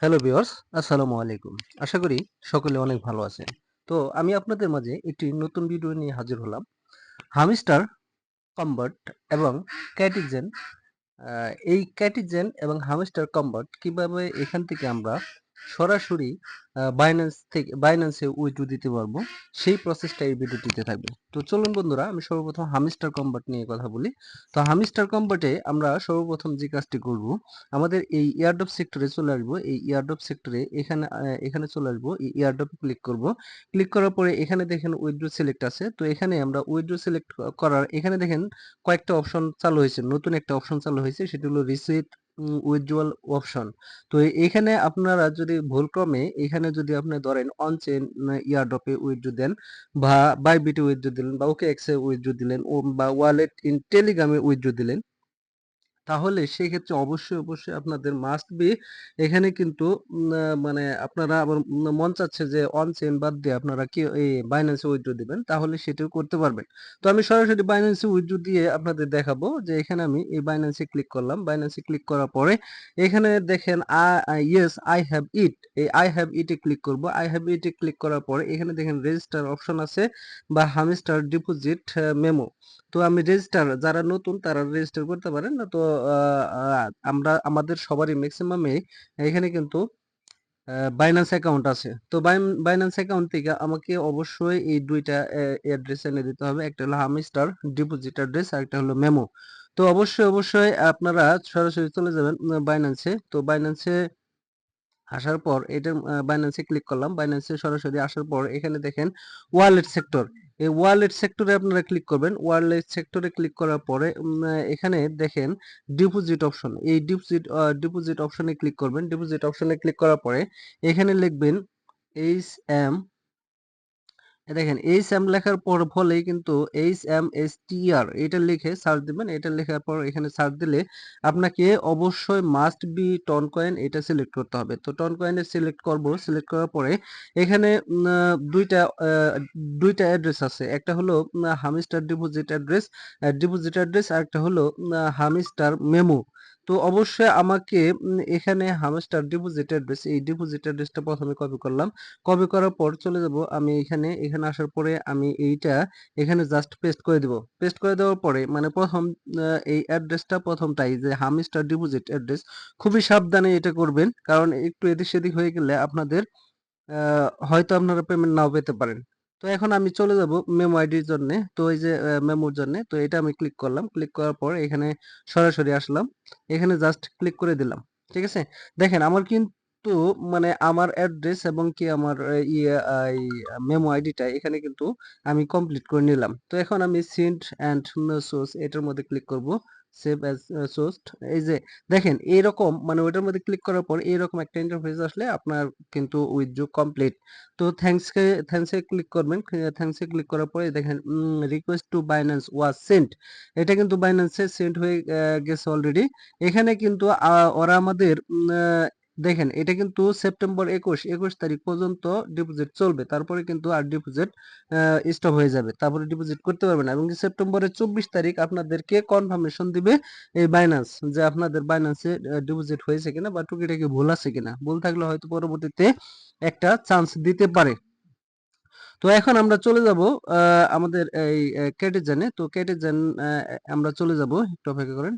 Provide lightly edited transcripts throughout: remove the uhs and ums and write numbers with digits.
Hello viewers, আসসালামু আলাইকুম। আশা করি সকলে অনেক ভালো আছেন। তো আমি আপনাদের মাঝে একটি নতুন ভিডিও নিয়ে হাজির হলাম। হামস্টার কনভার্ট এবং ক্যাটিজেন এই ক্যাটিজেন এবং হামস্টার কনভার্ট কিভাবে এখান থেকে আমরা সরাসরি বাইন্যান্সে উইথড্র দিতে পারবো সেই প্রসেসটা এই ভিডিওটিতে থাকবে। তো চলুন বন্ধুরা, আমি সর্বপ্রথম হামস্টার কনভার্ট নিয়ে কথা বলি। তো হামস্টার কনভার্টে আমরা সর্বপ্রথম যে কাজটি করব, আমাদের এই এয়ারড্রপ সেক্টরে চলে আসবো। এই এয়ারড্রপ সেক্টরে এখানে চলে আসবো। এই এয়ারড্রপে ক্লিক করব। ক্লিক করার পরে এখানে দেখেন উইথড্র সিলেক্ট আছে। তো এখানে আমরা উইথড্র সিলেক্ট করার এখানে দেখেন কয়েকটা অপশন চালু হয়েছে। নতুন একটা অপশন চালু হয়েছে, সেটি হলো রিসিট উইথড্রয়াল অপশন। তো এখানে আপনারা যদি ভুলক্রমে এখানে যদি আপনি ধরেন অন চেইন এয়ারড্রপে উইথড্র দেন বা বাইবিটে উইথড্র দিলেন বা ওকে এক্সে উইথড্র দিলেন বা ওয়ালেট ইন টেলিগ্রামে উইথড্র দিলেন, তাহলে সেক্ষেত্রে অবশ্যই আপনাদের মাস্ট বি এখানে কিন্তু মানে আপনারা আবার মন চাচ্ছে যে অন চেইন বাদ দিয়ে আপনারা কি এই বাইন্যান্সে উইথড্র দিবেন, তাহলে সেটাও করতে পারবেন। তো আমি সরাসরি বাইন্যান্সে উইথড্র দিয়ে আপনাদের দেখাবো যে এখানে আমি এই বাইন্যান্সে ক্লিক করলাম। বাইন্যান্সে ক্লিক করার পরে এখানে দেখেন ইয়েস আই হ্যাভ ইট, এই আই হ্যাভ ইটে ক্লিক করব। আই হ্যাভ ইটে ক্লিক করার পরে এখানে দেখেন রেজিস্টার অপশন আছে বা হামস্টার ডিপোজিট মেমো। তো আমি রেজিস্টার, যারা নতুন তারা রেজিস্টার করতে পারেন না। তো আমরা আমাদের সবারই ম্যাক্সিমামে এখানে কিন্তু বাইন্যান্স অ্যাকাউন্ট আছে। তো বাইন্যান্স অ্যাকাউন্ট থেকে আমাকে অবশ্যই এই দুইটা অ্যাড্রেস এনে দিতে হবে। একটা হলো হামস্টার ডিপোজিট অ্যাড্রেস, আর একটা হলো মেমো। তো অবশ্যই আপনারা সরাসরি চলে যাবেন বাইন্যান্সে। তো বাইন্যান্সে আসার পর এটা বাইন্যান্সে ক্লিক করলাম। বাইন্যান্সে সরাসরি আসার পর এখানে দেখেন ওয়ালেট সেক্টর। এই ওয়ালেট সেক্টরে আপনারা ক্লিক করবেন। ওয়ালেট সেক্টরে ক্লিক করার পরে এখানে দেখেন ডিপোজিট অপশন। এই ডিপোজিট অপশনে ক্লিক করবেন। ডিপোজিট অপশনে ক্লিক করার পরে এখানে লিখবেন এইচ এম দেখেন এইচ এম লেখার পর ফলেই কিন্তু HMSTR এটা লিখে সার্চ দিবেন। এটা লেখার পর এখানে সার্চ দিলে আপনাকে অবশ্যই মাস্ট বি টন কয়েন এটা সিলেক্ট করতে হবে। তো টন কয়েনে সিলেক্ট করব। সিলেক্ট করার পরে এখানে দুইটা দুইটা অ্যাড্রেস আছে। একটা হলো হামিস্টার ডিপোজিট অ্যাড্রেস, আর একটা হলো হামিস্টার মেমো। তো অবশ্যই আমাকে এখানে হামস্টার ডিপোজিট অ্যাড্রেস, এই ডিপোজিট অ্যাড্রেসটা প্রথমে কপি করলাম। কপি করার পর চলে যাব আমি এখানে আসার পরে আমি এইটা এখানে জাস্ট পেস্ট করে দেব। পেস্ট করে দেওয়ার পরে মানে প্রথম এই অ্যাড্রেসটা প্রথমটাই যে হামস্টার ডিপোজিট অ্যাড্রেস, খুবই সাবধানে এটা করবেন, কারণ একটু এদিক সেদিক হয়ে গেলে আপনাদের হয়তো আপনারা পেমেন্ট নাও পেতে পারেন। তো এখন আমি চলে যাব মেমো আইডির জন্য। তো এই যে মেমোর জন্য, তো এটা আমি ক্লিক করলাম। ক্লিক করার পর এখানে সরাসরি আসলাম। এখানে জাস্ট ক্লিক করে দিলাম। ঠিক আছে? দেখেন আমার কিন্তু মানে আমার অ্যাড্রেস এবং কি আমার এই মেমো আইডিটা এখানে কিন্তু আমি কমপ্লিট করে নিলাম। তো এখন আমি সেন্ড এন্ড সোর্স এটার মধ্যে ক্লিক করব। Save as sourced. এই যে দেখেন এইরকম মানে ওইটার মধ্যে ক্লিক করার পর এইরকম একটা ইন্টারফেস আসলে আপনার কিন্তু উইথড্র কমপ্লিট। তো থ্যাঙ্কসে ক্লিক করবেন। থ্যাঙ্কসে ক্লিক করার পরে দেখেন request to Binance was sent, এটা কিন্তু বাইন্যান্সে সেন্ড হয়ে গেছে অলরেডি। এখানে কিন্তু ওরা আমাদের দেখেন এটা কিন্তু সেপ্টেম্বর 21 তারিখ পর্যন্ত ডিপোজিট চলবে, তারপরে কিন্তু আর ডিপোজিট স্টপ হয়ে যাবে, তারপরে ডিপোজিট করতে পারবেন না। এবং সেপ্টেম্বরের 24 তারিখ আপনাদেরকে কনফার্মেশন দিবে এই বাইন্যান্স যে আপনাদের বাইন্যান্সে ডিপোজিট হয়েছে কিনা বা টুকিটাকি ভুল আছে কিনা। ভুল থাকলে হয়তো পরবর্তীতে একটা চান্স দিতে পারে। তো এখন আমরা চলে যাব আমাদের এই ক্যাটিজেনে। তো ক্যাটিজেন আমরা চলে যাব, একটু অপেক্ষা করেন।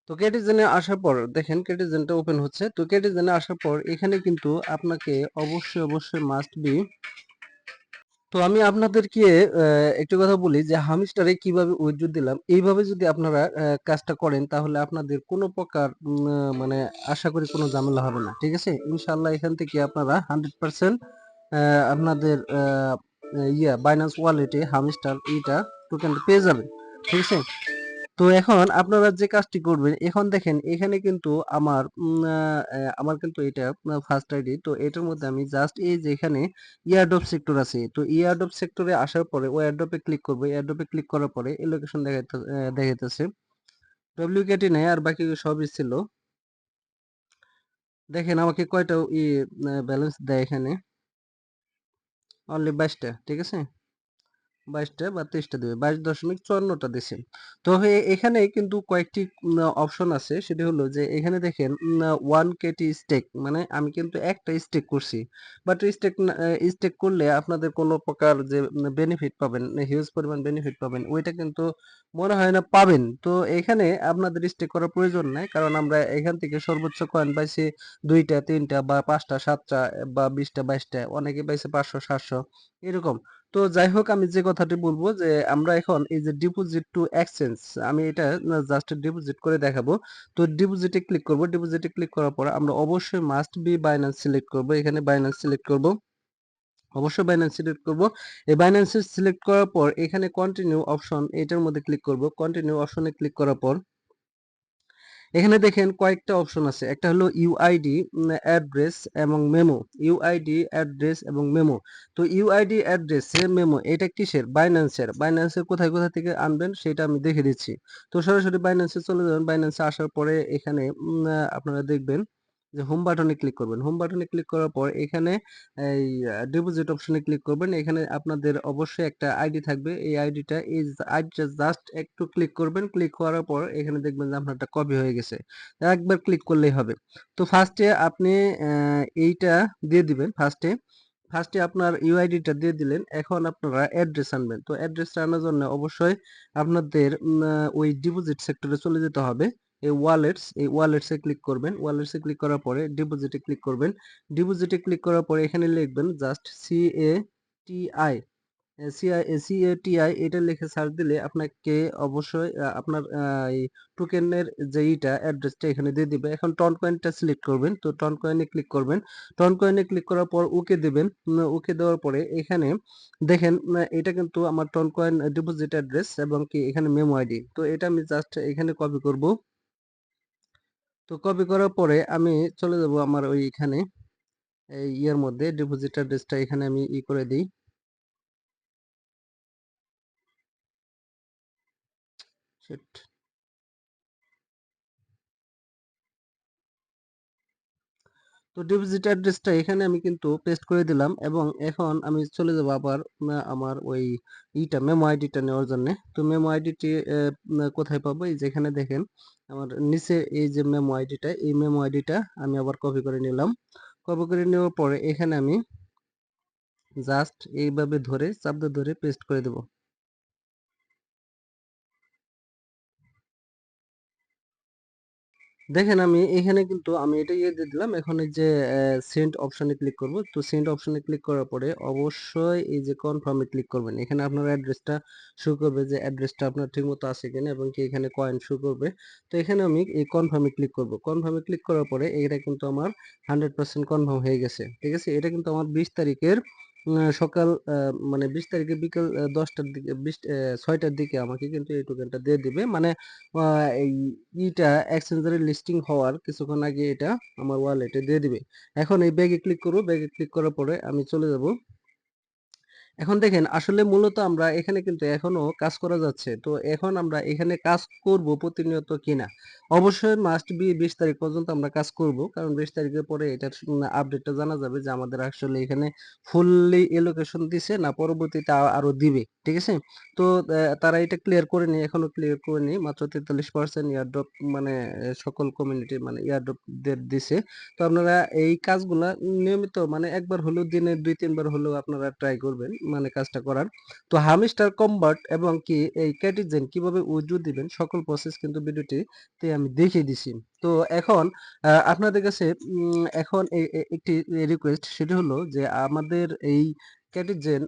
তো ক্যাটিজেনে আসার পর দেখেন ক্যাটিজেনটা ওপেন হচ্ছে। তো ক্যাটিজেনে আসার পর এখানে কিন্তু আপনাকে অবশ্যই মাস্ট বি, তো আমি আপনাদেরকে একটু কথা বলি যে হামস্টারে কিভাবে উইথড্র দিলাম। এইভাবে যদি আপনারা কাজটা করেন তাহলে আপনাদের কোনো প্রকার মানে আশা করি কোনো ঝামেলা হবে না। ঠিক আছে? ইনশাআল্লাহ এখান থেকে আপনারা 100% আপনাদের বাইন্যান্স ওয়ালেটে হামস্টার এইটা টোকেনটা পেয়ে যাবেন। ঠিক আছে? তো এখন আপনারা যে কাজটি করবেন, এখন দেখেন এখানে কিন্তু আমার কিন্তু এটা ফার্স্ট আইডি। তো এটার মধ্যে আমি জাস্ট এই যে এখানে এয়ারড্রপ সেক্টর আছে, তো এয়ারড্রপ সেক্টরে আসার পরে ও এয়ারড্রপে ক্লিক করবো। এয়ারড্রপে ক্লিক করার পরে এই লোকেশন দেখাইতেছে। ডব্লিউকেটি নেই, আর বাকি সবই ছিল। দেখেন আমাকে কয়টা ব্যালেন্স দেয় এখানে, অনলি 22টা। ঠিক আছে? 22টা বা 23টা দেবে, 22.54টা দিছে। তো এখানে কিন্তু কয়েকটি অপশন আছে, সেটি হলো যে এখানে দেখেন 1 কেটি স্টেক, মানে আমি কিন্তু একটা স্টেক করছি, বাট স্টেক করলে আপনাদের কোনো প্রকার যে বেনিফিট পাবেন, হিউজ পরিমাণ বেনিফিট পাবেন, ওইটা কিন্তু মনে হয় না পাবেন। তো এখানে আপনাদের স্টেক করার প্রয়োজন নাই, কারণ আমরা এখান থেকে সর্বোচ্চ কয়েন পাইছি 2টা 3টা বা 5টা 7টা বা 20টা 22টা, অনেকে পাইছে 500 700 এরকম। তো যাই হোক, আমি যে কথাটি বলবো যে আমরা এখন এই যে ডিপোজিট টু এক্সচেঞ্জ, আমি এটা জাস্ট ডিপোজিট করে দেখাবো। তো ডিপোজিটে ক্লিক করব, ডিপোজিটে ক্লিক করার পর আমরা অবশ্যই মাস্ট বি বাইন্যান্স সিলেক্ট করব, এখানে বাইন্যান্স সিলেক্ট করব, অবশ্যই বাইন্যান্স সিলেক্ট করব। এই বাইন্যান্স সিলেক্ট করার পর এখানে কন্টিনিউ অপশন, এটার মধ্যে ক্লিক করব, কন্টিনিউ অপশনে ক্লিক করার পর এখানে দেখেন কয়েকটা অপশন আছে, একটা হলো ইউআইডি, অ্যাড্রেস এবং মেমো। ইউআইডি, অ্যাড্রেস এবং মেমো। তো ইউআইডি, অ্যাড্রেস, মেমো, এটা কিসের? বাইন্যান্সের কোথায় কোথা থেকে আনবেন সেটা আমি দেখে দিচ্ছি। তো সরাসরি বাইন্যান্সে চলে যাবেন। বাইন্যান্সে আসার পরে এখানে আপনারা দেখবেন যে হোম বাটনে ক্লিক করবেন। হোম বাটনে ক্লিক করার পর এখানে এই ডিপোজিট অপশনে ক্লিক করবেন। এখানে আপনাদের অবশ্যই একটা আইডি থাকবে, এই আইডিটা জাস্ট একটু ক্লিক করবেন। ক্লিক করার পর এখানে দেখবেন যে আপনারটা কপি হয়ে গেছে, একবার ক্লিক করলেই হবে। তো ফার্স্টে আপনি এইটা দিয়ে দিবেন। ফার্স্টে আপনার ইউআইডিটা দিয়ে দিলেন। এখন আপনারা অ্যাড্রেস আনবেন। তো অ্যাড্রেসটা আনার জন্য অবশ্যই আপনাদের ওই ডিপোজিট সেক্টরে চলে যেতে হবে। এই ওয়ালেটসে ক্লিক করবেন। ওয়ালেটসে ক্লিক করার পরে ডিপোজিটে ক্লিক করবেন। ডিপোজিটে ক্লিক করার পরে এখানে লিখবেন জাস্ট CATI, CATI, এটা লিখে সার্চ দিলে আপনাকে অবশ্যই আপনার এই টোকেনের যে অ্যাড্রেসটা এখানে দিয়ে দিবে। এখন টন কয়েনটা সিলেক্ট করবেন। তো টন কয়েনে ক্লিক করবেন। টন কয়েনে ক্লিক করার পর ওকে দিবেন। ওকে দেওয়ার পরে এখানে দেখেন এটা কিন্তু আমার টন কয়েন ডিপোজিট অ্যাড্রেস এবং কি এখানে মেমো আইডি। তো এটা আমি জাস্ট এখানে কপি করব। তো কপি করার পরে আমি চলে যাব আমার ওইখানে এই ইয়ের মধ্যে, ডিপোজিট অ্যাড্রেসটা এখানে আমি করে দিই। Shit. তো ডিপোজিট অ্যাড্রেসটা এখানে আমি কিন্তু পেস্ট করে দিলাম এবং এখন আমি চলে যাব আবার আমার ওই মেমো আইডিটা নেওয়ার জন্য। তো মেমো আইডিটি কোথায় পাবো? এই যেখানে দেখেন আমার নিচে এই যে মেমো আইডিটা, এই মেমো আইডিটা আমি আবার কপি করে নিলাম। কপি করে নেওয়ার পরে এখানে আমি জাস্ট এইভাবে ধরে চাপ দিয়ে ধরে পেস্ট করে দেব। দেখেন আমি এখানে কিন্তু আমি এটা দিয়ে দিলাম। এখন এই যে সেন্ড অপশনে ক্লিক করব। তো সেন্ড অপশনে ক্লিক করার পরে অবশ্যই এই যে কনফার্মে ক্লিক করবেন। এখানে আপনার অ্যাড্রেসটা শো করবে যে অ্যাড্রেসটা আপনার ঠিকমতো আছে কিনা এবং কি এখানে কয়েন শো করবে। তো এখানে আমি এই কনফার্মে ক্লিক করব। কনফার্মে ক্লিক করার পরে এটা কিন্তু আমার 100% কনফার্ম হয়ে গেছে। ঠিক আছে? এটা কিন্তু আমার 20 তারিখের সকাল মানে 20 তারিখে বিকেল 10টার দিকে 6টার দিকে আমাকে কিন্তু এই টোকেনটা দিয়ে দিবে। মানে এই এক্সচেঞ্জারে লিস্টিং হওয়ার কিছুক্ষণ আগে এটা আমার ওয়ালেটে দিয়ে দিবে। এখন এই ব্যাগে ক্লিক করব। ব্যাগে ক্লিক করার পরে আমি চলে যাব। এখন দেখেন আসলে মূলত আমরা এখানে কিন্তু এখনো কাজ করা যাচ্ছে। তো এখন আমরা এখানে কাজ করব প্রতিনিয়ত কিনা? অবশ্যই মাস্ট বি 20 তারিখ পর্যন্ত আমরা কাজ করব। কারণ 20 তারিখের পরে এটার আপডেটটা জানা যাবে যে আমাদের আসলে এখানে ফুললি এলোকেশন দিছে না পরবর্তীতে আরো দিবে। ঠিক আছে? তো তারা এটা ক্লিয়ার করে নি, এখনো ক্লিয়ার করে নি। মাত্র 43% এয়ারড্রপ, মানে সকল কমিউনিটি মানে এয়ারড্রপ দের দিছে। তো আপনারা এই কাজগুলা নিয়মিত মানে একবার হলেও দিনে 2-3 বার হলেও আপনারা ট্রাই করবেন মানে কাজটা করার। তো হামিস্টার কনভার্ট এবং কি এই ক্যাটিজেন কিভাবে উইথড্র দিবেন সকল প্রসেস কিন্তু ভিডিওটিতে আমি দেখিয়ে দিছি। তো এখন আপনাদের কাছে এখন একটি রিকোয়েস্ট, সেটি হলো যে আমাদের এই ক্যাটিজেন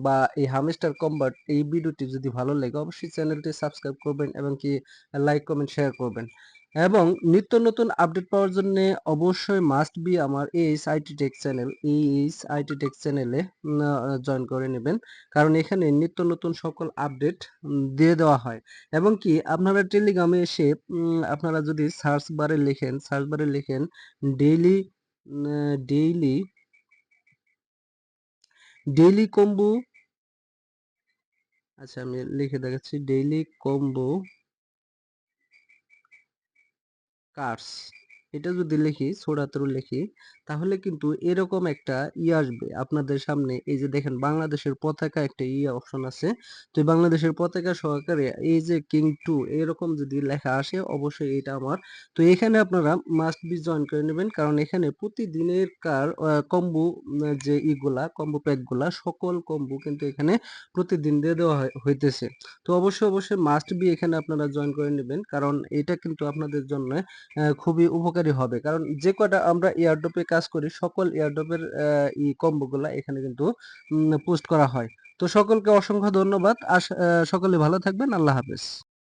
বা এই হামিস্টার কনভার্ট এই ভিডিওটি যদি ভালো লাগে অবশ্যই চ্যানেলটি সাবস্ক্রাইব করবেন এবং কি লাইক কমেন্ট শেয়ার করবেন। এবং নিত্য নতুন আপডেট পাওয়ার জন্য অবশ্যই মাস্ট বি আমার এইচ আইটি টেক চ্যানেলে জয়েন করে নেবেন। কারণ এখানে নিত্য নতুন সকল আপডেট দিয়ে দেওয়া হয়। এবং কি আপনারা টেলিগ্রামে এসে আপনারা যদি সার্চ বারে লেখেন ডেইলি ডেইলি ডেইলি কম্বো, আচ্ছা আমি লিখে দেখাচ্ছি, ডেইলি কম্বো কার্ডস, এটা যদি লিখি ছোড়াতরু লিখি, তাহলে কিন্তু এরকম একটা আসবে আপনাদের সামনে। এই যে দেখেন বাংলাদেশের পতাকা একটা অপশন আছে। তো এই বাংলাদেশের পতাকা সহকারে এই যে কিং 2 এরকম যদি লেখা আসে, অবশ্যই এটা আমার। তো এখানে আপনারা মাস্ট বি জয়েন করে নেবেন, কারণ এখানে প্রতিদিনের কম্বো যে কম্বো প্যাক গুলা সকল কম্বো কিন্তু এখানে প্রতিদিন দিয়ে দেওয়া হইতেছে। তো অবশ্যই মাস্ট বি এখানে আপনারা জয়েন করে নেবেন, কারণ এটা কিন্তু আপনাদের জন্য খুবই উপকারী হবে। কারণ যে কয়টা আমরা এয়ারড্রপে কাজ করি, সকল এয়ারড্রপের কম্বো গুলা এখানে কিন্তু পোস্ট করা হয়। তো সকলকে অসংখ্য ধন্যবাদ। সকলে ভালো থাকবেন। আল্লাহ হাফেজ।